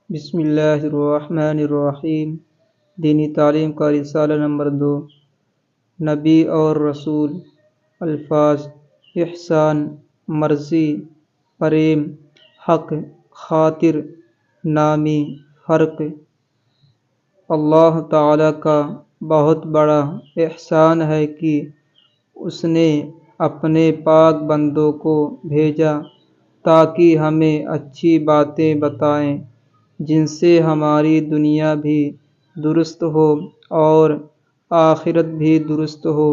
بسم اللہ الرحمن الرحیم۔ دینی تعلیم کا رسالہ نمبر 2، نبی اور رسول۔ الفاظ: احسان، مرضی، پریم، حق، خاطر، نامی، فرق۔ اللہ تعالیٰ کا بہت بڑا احسان ہے کہ اس نے اپنے پاک بندوں کو بھیجا تاکہ ہمیں اچھی باتیں بتائیں جن سے ہماری دنیا بھی درست ہو اور آخرت بھی درست ہو۔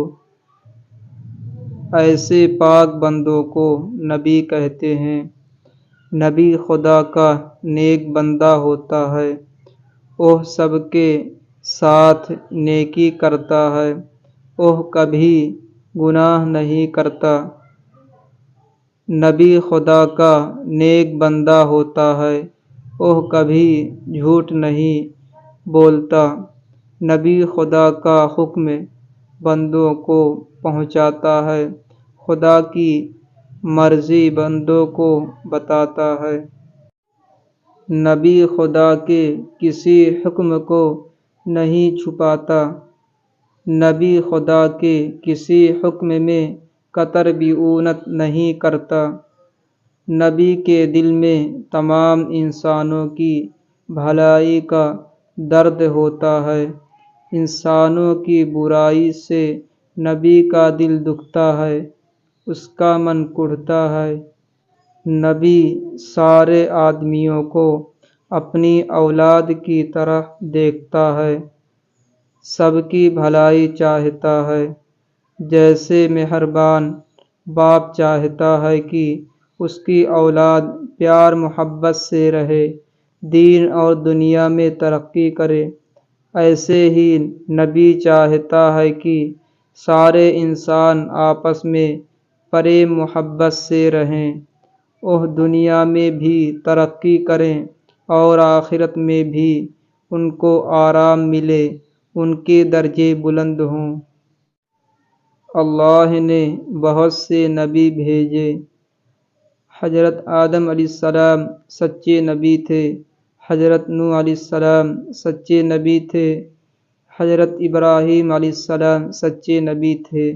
ایسے پاک بندوں کو نبی کہتے ہیں۔ نبی خدا کا نیک بندہ ہوتا ہے۔ وہ سب کے ساتھ نیکی کرتا ہے۔ وہ کبھی گناہ نہیں کرتا۔ نبی خدا کا نیک بندہ ہوتا ہے۔ وہ کبھی جھوٹ نہیں بولتا۔ نبی خدا کا حکم بندوں کو پہنچاتا ہے۔ خدا کی مرضی بندوں کو بتاتا ہے۔ نبی خدا کے کسی حکم کو نہیں چھپاتا۔ نبی خدا کے کسی حکم میں قطر بھی اونت نہیں کرتا۔ نبی کے دل میں تمام انسانوں کی بھلائی کا درد ہوتا ہے۔ انسانوں کی برائی سے نبی کا دل دکھتا ہے، اس کا من کڑھتا ہے۔ نبی سارے آدمیوں کو اپنی اولاد کی طرح دیکھتا ہے، سب کی بھلائی چاہتا ہے۔ جیسے مہربان باپ چاہتا ہے کہ اس کی اولاد پیار محبت سے رہے، دین اور دنیا میں ترقی کرے، ایسے ہی نبی چاہتا ہے کہ سارے انسان آپس میں پریم محبت سے رہیں، وہ دنیا میں بھی ترقی کریں اور آخرت میں بھی ان کو آرام ملے، ان کے درجے بلند ہوں۔ اللہ نے بہت سے نبی بھیجے۔ حضرت آدم علیہ السلام سچے نبی تھے۔ حضرت نوح علیہ السلام سچے نبی تھے۔ حضرت ابراہیم علیہ السلام سچے نبی تھے۔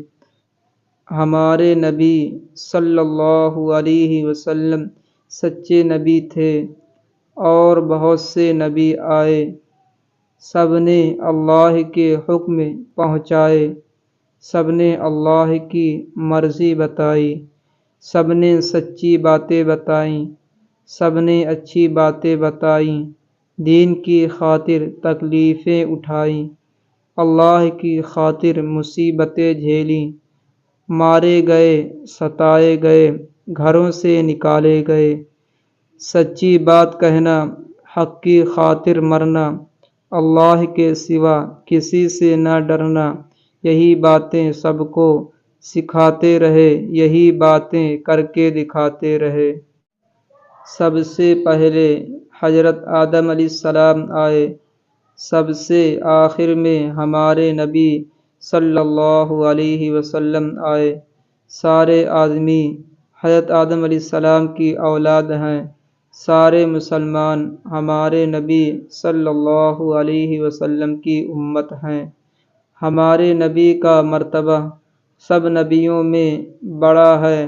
ہمارے نبی صلی اللہ علیہ وسلم سچے نبی تھے، اور بہت سے نبی آئے، سب نے اللہ کے حکم پہنچائے، سب نے اللہ کی مرضی بتائی، سب نے سچی باتیں بتائیں، سب نے اچھی باتیں بتائیں، دین کی خاطر تکلیفیں اٹھائیں، اللہ کی خاطر مصیبتیں جھیلیں، مارے گئے، ستائے گئے، گھروں سے نکالے گئے، سچی بات کہنا، حق کی خاطر مرنا، اللہ کے سوا کسی سے نہ ڈرنا، یہی باتیں سب کو سکھاتے رہے، یہی باتیں کر کے دکھاتے رہے۔ سب سے پہلے حضرت آدم علیہ السلام آئے، سب سے آخر میں ہمارے نبی صلی اللہ علیہ وسلم آئے۔ سارے آدمی حضرت آدم علیہ السلام کی اولاد ہیں۔ سارے مسلمان ہمارے نبی صلی اللہ علیہ وسلم کی امت ہیں۔ ہمارے نبی کا مرتبہ سب نبیوں میں بڑا ہے۔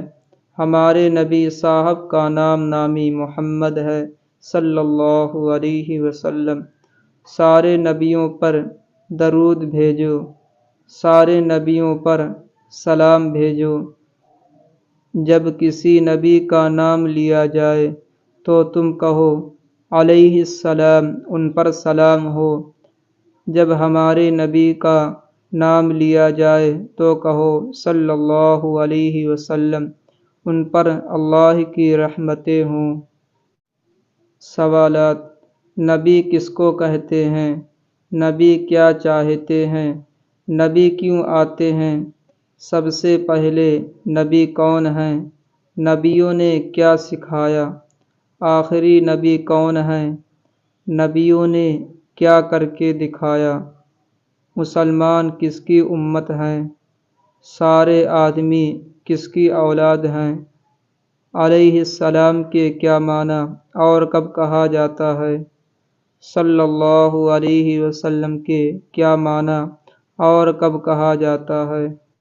ہمارے نبی صاحب کا نامی محمد ہے صلی اللہ علیہ وسلم۔ سارے نبیوں پر درود بھیجو، سارے نبیوں پر سلام بھیجو۔ جب کسی نبی کا نام لیا جائے تو تم کہو علیہ السلام، ان پر سلام ہو۔ جب ہمارے نبی کا نام لیا جائے تو کہو صلی اللہ علیہ وسلم، ان پر اللہ کی رحمتیں ہوں۔ سوالات: نبی کس کو کہتے ہیں؟ نبی کیا چاہتے ہیں؟ نبی کیوں آتے ہیں؟ سب سے پہلے نبی کون ہیں؟ نبیوں نے کیا سکھایا؟ آخری نبی کون ہیں؟ نبیوں نے کیا کر کے دکھایا؟ مسلمان کس کی امت ہیں؟ سارے آدمی کس کی اولاد ہیں؟ علیہ السلام کے کیا معنی اور کب کہا جاتا ہے؟ صلی اللہ علیہ وسلم کے کیا معنی اور کب کہا جاتا ہے؟